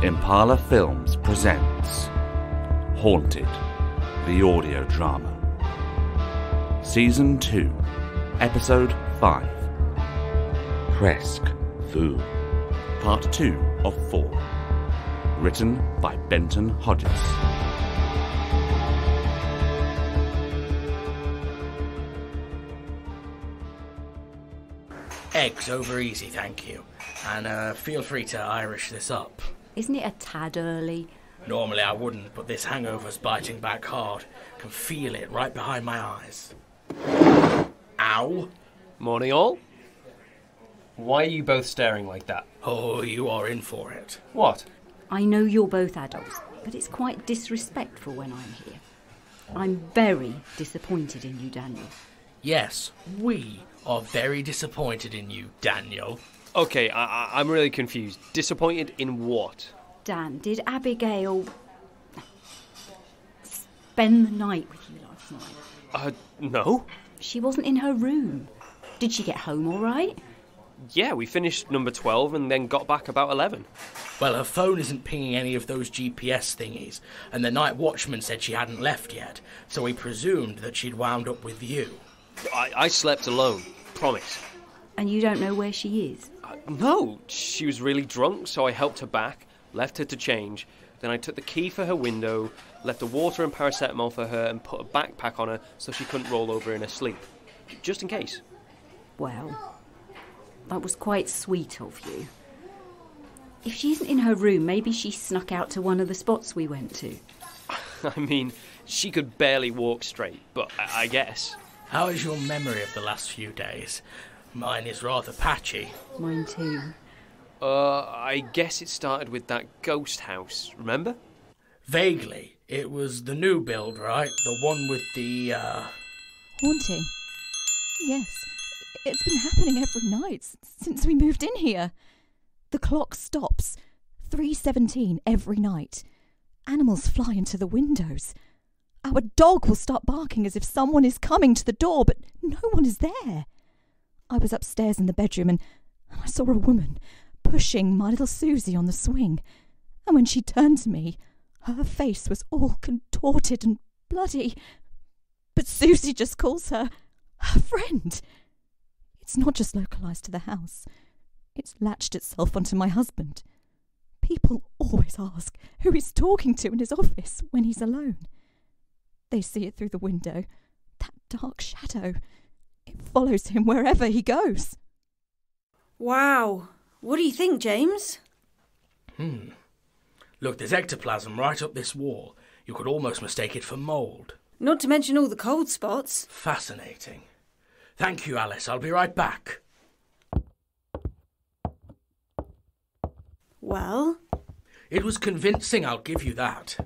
Impala Films presents Haunted, the audio drama. Season 2, Episode 5. Presque Vu. Part 2 of 4. Written by Benton Hodges. Eggs over easy, thank you. And feel free to Irish this up. Isn't it a tad early? Normally I wouldn't, but this hangover's biting back hard. Can feel it right behind my eyes. Ow! Morning all. Why are you both staring like that? Oh, you are in for it. What? I know you're both adults, but it's quite disrespectful when I'm here. I'm very disappointed in you, Daniel. Yes, we are very disappointed in you, Daniel. Okay, I'm really confused. Disappointed in what? Dan, did Abigail spend the night with you last night? No. She wasn't in her room. Did she get home all right? Yeah, we finished number 12 and then got back about 11. Well, her phone isn't pinging any of those GPS thingies, and the night watchman said she hadn't left yet, so we presumed that she'd wound up with you. I slept alone, promise. And you don't know where she is? No, she was really drunk, so I helped her back, left her to change. Then I took the key for her window, left the water and paracetamol for her, and put a backpack on her so she couldn't roll over in her sleep. Just in case. Well, that was quite sweet of you. If she isn't in her room, maybe she snuck out to one of the spots we went to. I mean, she could barely walk straight, but I guess. How is your memory of the last few days? Mine is rather patchy. Mine too. I guess it started with that ghost house, remember? Vaguely. It was the new build, right? The one with the, Haunting? Yes. It's been happening every night since we moved in here. The clock stops. 3:17 every night. Animals fly into the windows. Our dog will start barking as if someone is coming to the door, but no one is there. I was upstairs in the bedroom and I saw a woman pushing my little Susie on the swing. And when she turned to me, her face was all contorted and bloody. But Susie just calls her friend. It's not just localised to the house. It's latched itself onto my husband. People always ask who he's talking to in his office when he's alone. They see it through the window. That dark shadow. It follows him wherever he goes. Wow. What do you think, James? Look, there's ectoplasm right up this wall. You could almost mistake it for mould. Not to mention all the cold spots. Fascinating. Thank you, Alice. I'll be right back. Well? It was convincing, I'll give you that.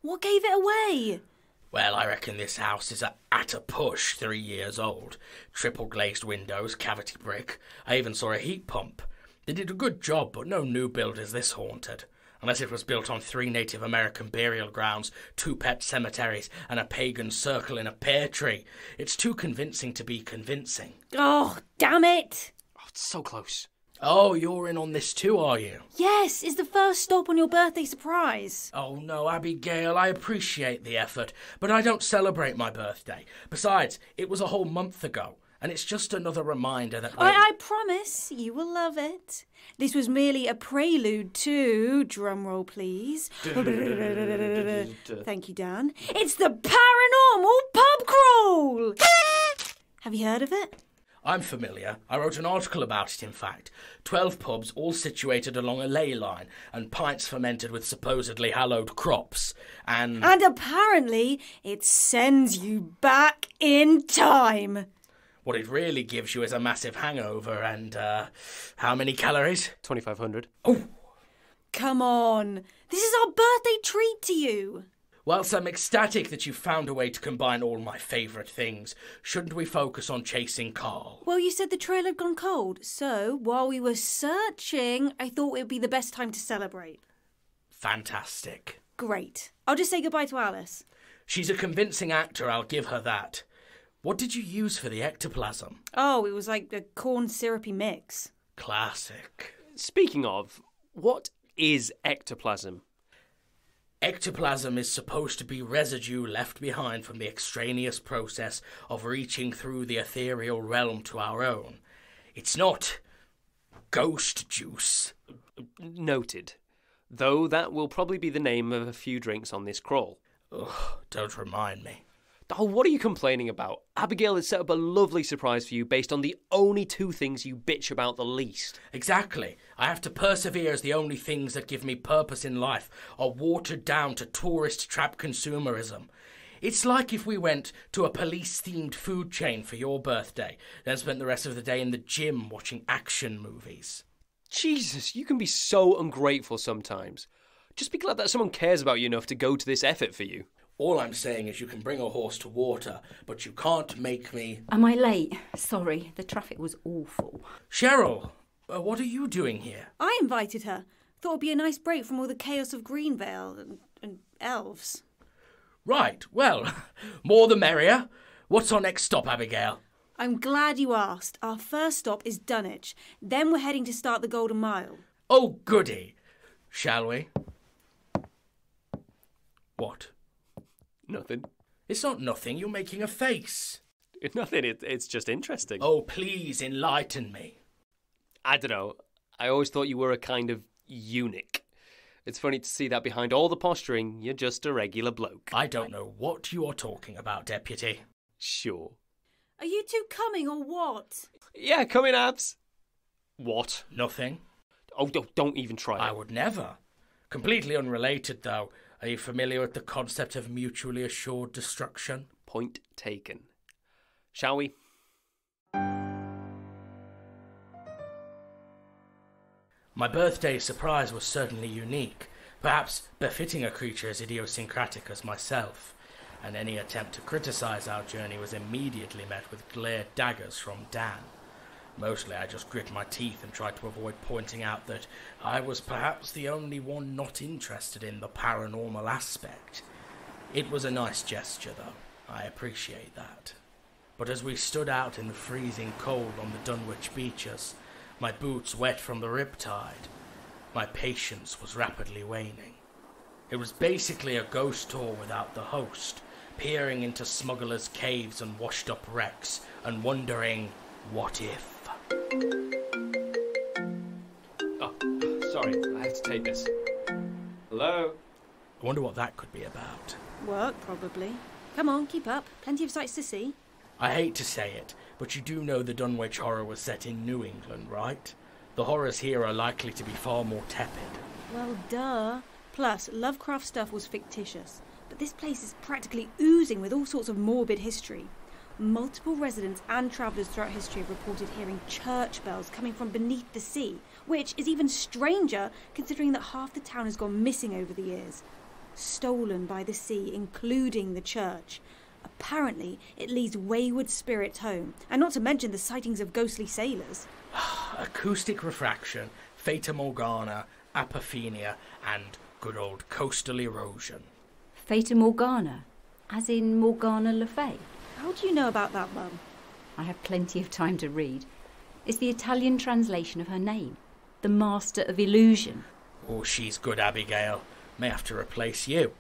What gave it away? Well, I reckon this house is at a push 3 years old. Triple glazed windows, cavity brick. I even saw a heat pump. They did a good job, but no new build is this haunted. Unless it was built on 3 Native American burial grounds, 2 pet cemeteries, and a pagan circle in a pear tree. It's too convincing to be convincing. Oh, damn it! Oh, it's so close. Oh, you're in on this too, are you? Yes, it's the first stop on your birthday surprise. Oh no, Abigail, I appreciate the effort, but I don't celebrate my birthday. Besides, it was a whole month ago, and it's just another reminder that I promise you will love it. This was merely a prelude to, drumroll please. Thank you, Dan. It's the Paranormal Pub Crawl! Have you heard of it? I'm familiar. I wrote an article about it, in fact. 12 pubs, all situated along a ley line, and pints fermented with supposedly hallowed crops, and apparently, it sends you back in time. What it really gives you is a massive hangover, and, how many calories? 2,500. Oh! Come on. This is our birthday treat to you. Whilst I'm ecstatic that you found a way to combine all my favourite things, shouldn't we focus on chasing Carl? Well, you said the trail had gone cold, so while we were searching, I thought it would be the best time to celebrate. Fantastic. Great. I'll just say goodbye to Alice. She's a convincing actor, I'll give her that. What did you use for the ectoplasm? Oh, it was like a corn syrupy mix. Classic. Speaking of, what is ectoplasm? Ectoplasm is supposed to be residue left behind from the extraneous process of reaching through the ethereal realm to our own. It's not ghost juice. Noted. Though that will probably be the name of a few drinks on this crawl. Ugh, don't remind me. Oh, what are you complaining about? Abigail has set up a lovely surprise for you based on the only two things you bitch about the least. Exactly. I have to persevere as the only things that give me purpose in life are watered down to tourist trap consumerism. It's like if we went to a police-themed food chain for your birthday, then spent the rest of the day in the gym watching action movies. Jesus, you can be so ungrateful sometimes. Just be glad that someone cares about you enough to go to this effort for you. All I'm saying is you can bring a horse to water, but you can't make me... Am I late? Sorry, the traffic was awful. Cheryl, what are you doing here? I invited her. Thought it'd be a nice break from all the chaos of Greenvale and elves. Right, well, more the merrier. What's our next stop, Abigail? I'm glad you asked. Our first stop is Dunwich. Then we're heading to start the Golden Mile. Oh, goody. Shall we? What? Nothing. It's not nothing. You're making a face. Nothing. It's just interesting. Oh, please enlighten me. I don't know. I always thought you were a kind of eunuch. It's funny to see that behind all the posturing, you're just a regular bloke. I don't know what you are talking about, Deputy. Sure. Are you two coming or what? Yeah, come in, Abs. What? Nothing. Oh, don't even try I it. would never. Completely unrelated, though. Are you familiar with the concept of mutually assured destruction? Point taken. Shall we? My birthday surprise was certainly unique, perhaps befitting a creature as idiosyncratic as myself, and any attempt to criticise our journey was immediately met with glared daggers from Dan. Mostly I just grit my teeth and tried to avoid pointing out that I was perhaps the only one not interested in the paranormal aspect. It was a nice gesture, though. I appreciate that. But as we stood out in the freezing cold on the Dunwich beaches, my boots wet from the riptide, my patience was rapidly waning. It was basically a ghost tour without the host, peering into smugglers' caves and washed-up wrecks, and wondering, what if? Oh, sorry, I have to take this. Hello? I wonder what that could be about. Work, probably. Come on, keep up. Plenty of sights to see. I hate to say it, but you do know the Dunwich horror was set in New England, right? The horrors here are likely to be far more tepid. Well, duh. Plus, Lovecraft stuff was fictitious. But this place is practically oozing with all sorts of morbid history. Multiple residents and travellers throughout history have reported hearing church bells coming from beneath the sea, which is even stranger considering that half the town has gone missing over the years. Stolen by the sea, including the church. Apparently, it leads wayward spirits home, and not to mention the sightings of ghostly sailors. Acoustic refraction, Fata Morgana, apophenia, and good old coastal erosion. Fata Morgana, as in Morgana Le Fay. How do you know about that, Mum? I have plenty of time to read. It's the Italian translation of her name, the Master of Illusion. Oh, she's good, Abigail. May have to replace you.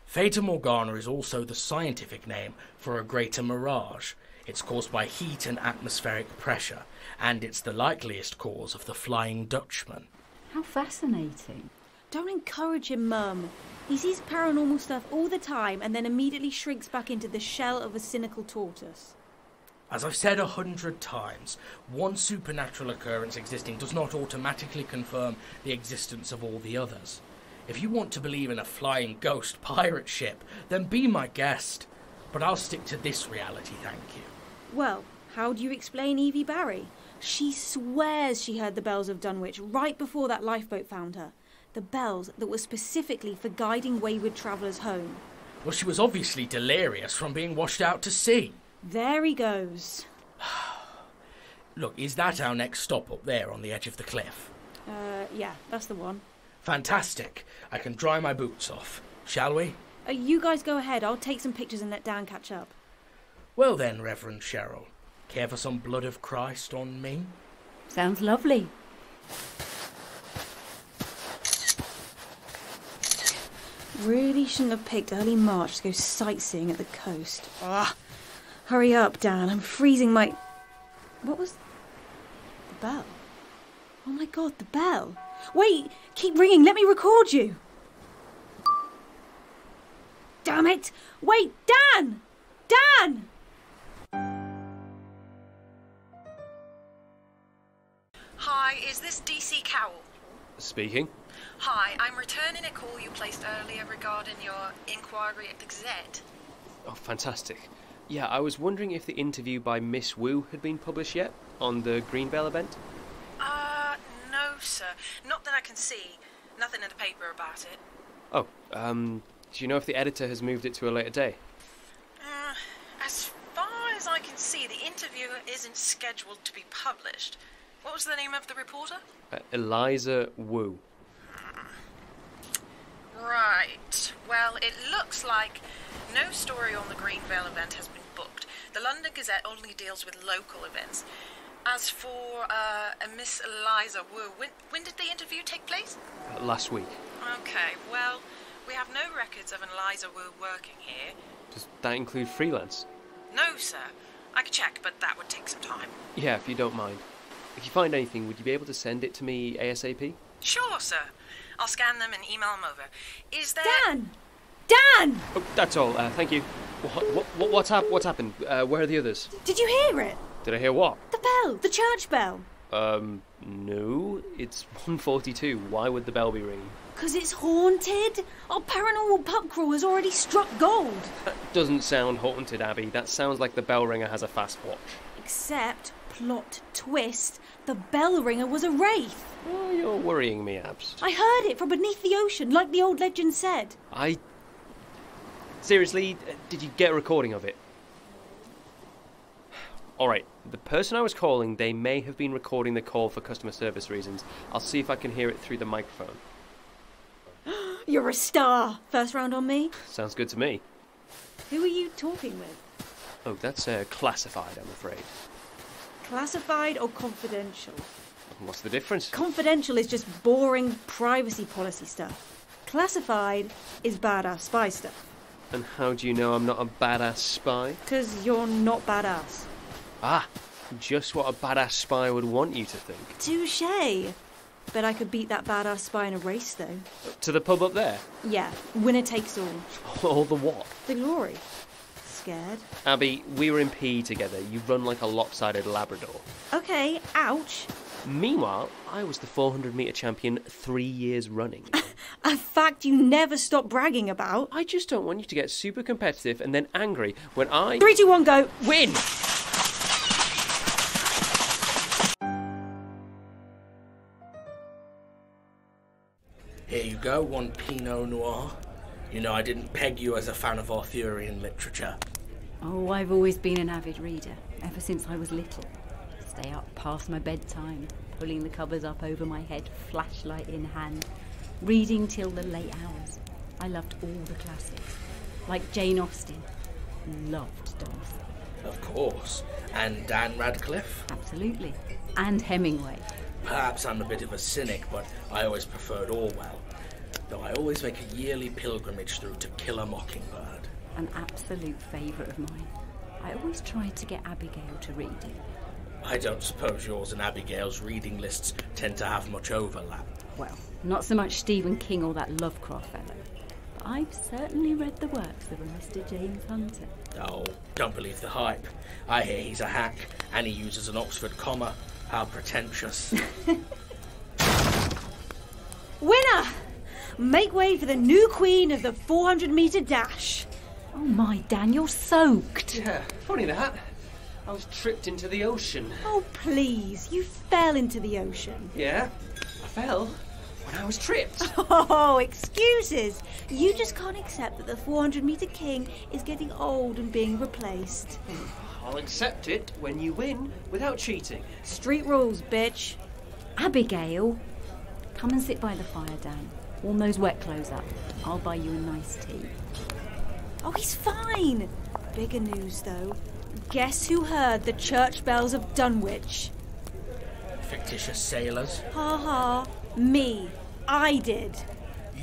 Fata Morgana is also the scientific name for a greater mirage. It's caused by heat and atmospheric pressure, and it's the likeliest cause of the Flying Dutchman. How fascinating. Don't encourage him, Mum. He sees paranormal stuff all the time and then immediately shrinks back into the shell of a cynical tortoise. As I've said 100 times, one supernatural occurrence existing does not automatically confirm the existence of all the others. If you want to believe in a flying ghost pirate ship, then be my guest. But I'll stick to this reality, thank you. Well, how do you explain Evie Barry? She swears she heard the bells of Dunwich right before that lifeboat found her. The bells that were specifically for guiding wayward travellers home. Well, she was obviously delirious from being washed out to sea. There he goes. Look, is that our next stop up there on the edge of the cliff? Yeah, that's the one. Fantastic. I can dry my boots off. Shall we? You guys go ahead. I'll take some pictures and let Dan catch up. Well then, Reverend Cheryl. Care for some blood of Christ on me? Sounds lovely. Really shouldn't have picked early March to go sightseeing at the coast. Ugh. Hurry up, Dan. I'm freezing my... What was... The bell? Oh my god, the bell. Wait, keep ringing. Let me record you. Damn it. Wait, Dan! Dan! Hi, is this DC Cowell? Speaking. Hi, I'm returning a call you placed earlier regarding your inquiry at the Gazette. Oh, fantastic. Yeah, I was wondering if the interview by Miss Wu had been published yet on the Greenvale event? No, sir. Not that I can see. Nothing in the paper about it. Oh, do you know if the editor has moved it to a later day? As far as I can see, the interview isn't scheduled to be published. What was the name of the reporter? Eliza Wu. Right. Well, it looks like no story on the Greenvale event has been booked. The London Gazette only deals with local events. As for Miss Eliza Wu, when did the interview take place? Last week. Okay, well, we have no records of Eliza Wu working here. Does that include freelance? No, sir. I could check, but that would take some time. Yeah, if you don't mind. If you find anything, would you be able to send it to me ASAP? Sure, sir. I'll scan them and email them over. Is there... Dan! Dan! Oh, that's all. Thank you. What's happened? Where are the others? Did you hear it? Did I hear what? The bell. The church bell. No. It's 1:42. Why would the bell be ringing? 'Cause it's haunted. Our Paranormal Pub Crawl has already struck gold. That doesn't sound haunted, Abby. That sounds like the bell ringer has a fast watch. Except, plot twist, the bell ringer was a wraith. Oh, you're worrying me, Abs. I heard it from beneath the ocean, like the old legend said. Seriously, did you get a recording of it? Alright, the person I was calling, they may have been recording the call for customer service reasons. I'll see if I can hear it through the microphone. You're a star. First round on me. Sounds good to me. Who are you talking with? Oh, that's classified, I'm afraid. Classified or confidential? What's the difference? Confidential is just boring privacy policy stuff. Classified is badass spy stuff. And how do you know I'm not a badass spy? 'Cause you're not badass. Ah, just what a badass spy would want you to think. Touché. Bet I could beat that badass spy in a race, though. To the pub up there? Yeah, winner takes all. All the what? The glory. Scared? Abby, we were in PE together. You run like a lopsided Labrador. Okay, ouch. Meanwhile, I was the 400-metre champion 3 years running. A fact you never stop bragging about. I just don't want you to get super competitive and then angry when I... 3, 2, 1, go. win! Here you go, one Pinot Noir. You know I didn't peg you as a fan of Arthurian literature. Oh, I've always been an avid reader, ever since I was little. Stay up past my bedtime, pulling the covers up over my head, flashlight in hand, reading till the late hours. I loved all the classics, like Jane Austen. Loved Dorothy. Of course. And Dan Radcliffe? Absolutely. And Hemingway. Perhaps I'm a bit of a cynic, but I always preferred Orwell. Though I always make a yearly pilgrimage through To Kill a Mockingbird. An absolute favourite of mine. I always tried to get Abigail to read it. I don't suppose yours and Abigail's reading lists tend to have much overlap. Well, not so much Stephen King or that Lovecraft fellow. But I've certainly read the works of a Mr. James Hunter. Oh, don't believe the hype. I hear he's a hack, and he uses an Oxford comma. How pretentious. Winner! Make way for the new queen of the 400-metre dash. Oh my, Dan, you're soaked. Yeah, funny that. I was tripped into the ocean. Oh, please. You fell into the ocean. Yeah, I fell when I was tripped. Oh, excuses. You just can't accept that the 400-metre king is getting old and being replaced. I'll accept it when you win without cheating. Street rules, bitch. Abigail, come and sit by the fire, Dan. Warm those wet clothes up. I'll buy you a nice tea. Oh, he's fine. Bigger news, though. Guess who heard the church bells of Dunwich? Fictitious sailors? Ha ha. Me. I did.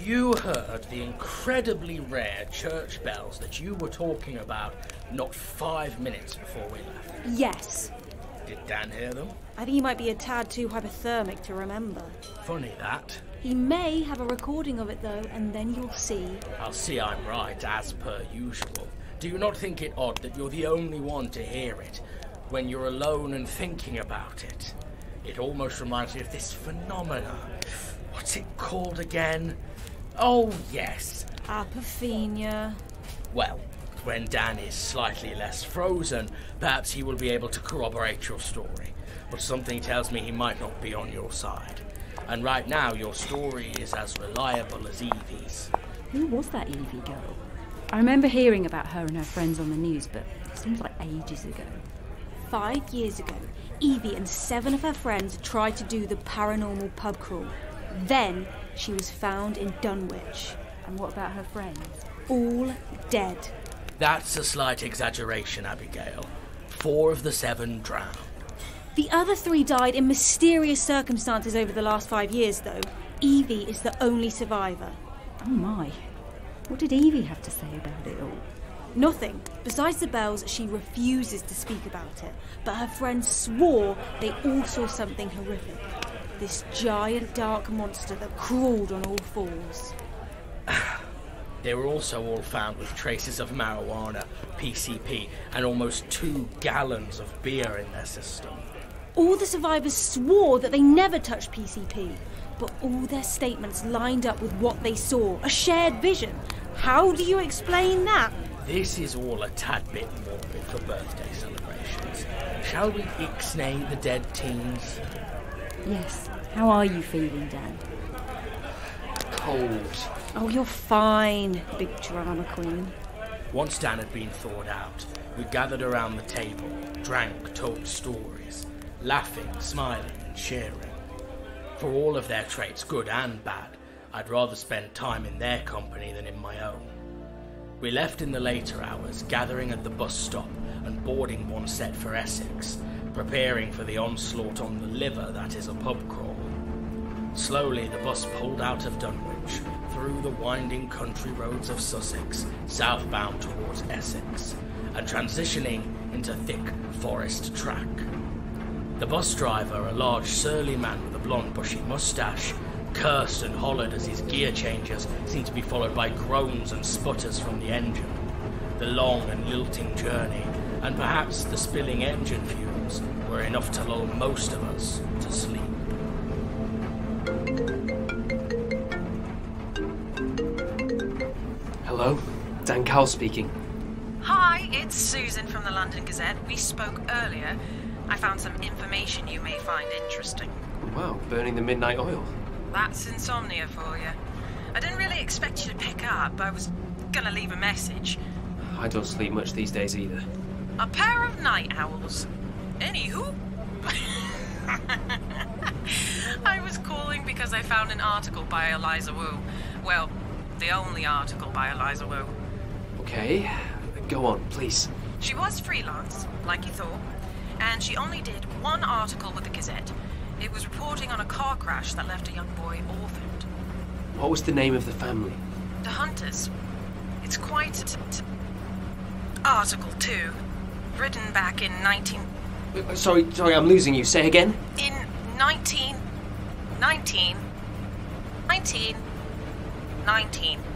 You heard the incredibly rare church bells that you were talking about not 5 minutes before we left. Yes. Did Dan hear them? I think he might be a tad too hypothermic to remember. Funny that. He may have a recording of it though, and then you'll see. I'll see I'm right, as per usual. Do you not think it odd that you're the only one to hear it when you're alone and thinking about it? It almost reminds me of this phenomena. What's it called again? Oh, yes. Apophenia. Well, when Dan is slightly less frozen, perhaps he will be able to corroborate your story. But something tells me he might not be on your side. And right now, your story is as reliable as Evie's. Who was that Evie girl? I remember hearing about her and her friends on the news, but it seems like ages ago. 5 years ago, Evie and 7 of her friends tried to do the Paranormal Pub Crawl. Then she was found in Dunwich. And what about her friends? All dead. That's a slight exaggeration, Abigail. 4 of the 7 drowned. The other 3 died in mysterious circumstances over the last 5 years, though. Evie is the only survivor. Oh my. What did Evie have to say about it all? Nothing. Besides the bells, she refuses to speak about it. But her friends swore they all saw something horrific. This giant dark monster that crawled on all fours. They were also all found with traces of marijuana, PCP, and almost 2 gallons of beer in their system. All the survivors swore that they never touched PCP, but all their statements lined up with what they saw, a shared vision. How do you explain that? This is all a tad bit morbid for birthday celebrations. Shall we ixnay the dead teens? Yes. How are you feeling, Dan? Cold. Oh, you're fine, big drama queen. Once Dan had been thawed out, we gathered around the table, drank, told stories, laughing, smiling and cheering. For all of their traits, good and bad, I'd rather spend time in their company than in my own. We left in the later hours, gathering at the bus stop and boarding one set for Essex, preparing for the onslaught on the liver that is a pub crawl. Slowly the bus pulled out of Dunwich, through the winding country roads of Sussex, southbound towards Essex, and transitioning into thick forest track. The bus driver, a large surly man with a blonde bushy moustache, cursed and hollered as his gear changes seemed to be followed by groans and sputters from the engine. The long and lilting journey, and perhaps the spilling engine fumes, were enough to lull most of us to sleep. Hello? Dan Cowell speaking. Hi, it's Susan from the London Gazette. We spoke earlier. I found some information you may find interesting. Wow, burning the midnight oil. That's insomnia for you. I didn't really expect you to pick up. I was gonna leave a message. I don't sleep much these days either. A pair of night owls. Anywho. I was calling because I found an article by Eliza Wu. Well, the only article by Eliza Wu. Okay, go on, please. She was freelance, like you thought, and she only did one article with the Gazette. It was reporting on a car crash that left a young boy orphaned. What was the name of the family? The Hunters. It's quite Article 2, written back in Sorry, I'm losing you. Say again? In 19.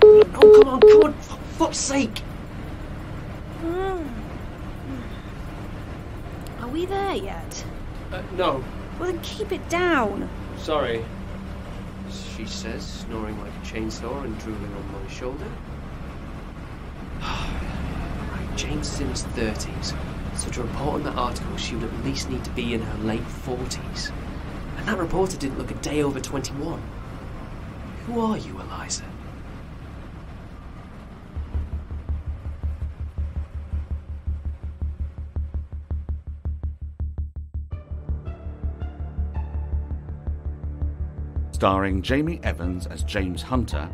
Oh, come on, for fuck's sake! Are we there yet? No. Well, then keep it down. Sorry. She says, snoring like a chainsaw and drooling on my shoulder. Right, James is in his 30s, so to report on that article, she would at least need to be in her late 40s. And that reporter didn't look a day over 21. Who are you, Eliza? Starring Jamie Evans as James Hunter,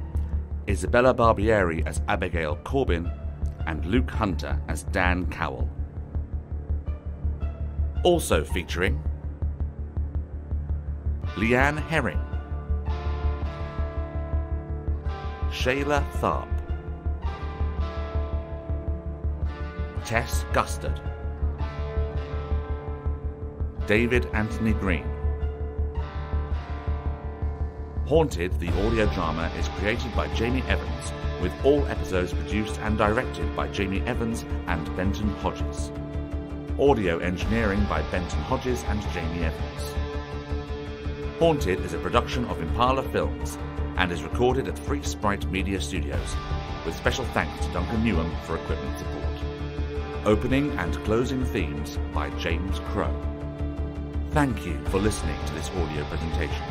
Isabella Barbieri as Abigail Corbin, and Luke Hunter as Dan Cowell. Also featuring Leanne Herring, Shayla Tharp, Tess Gustard, David Anthony Green. Haunted, the audio drama, is created by Jamie Evans, with all episodes produced and directed by Jamie Evans and Benton Hodges. Audio engineering by Benton Hodges and Jamie Evans. Haunted is a production of Impala Films and is recorded at Free Sprite Media Studios, with special thanks to Duncan Newham for equipment support. Opening and closing themes by James Crow. Thank you for listening to this audio presentation.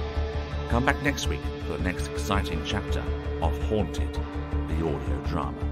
Come back next week for the next exciting chapter of Haunted, the audio drama.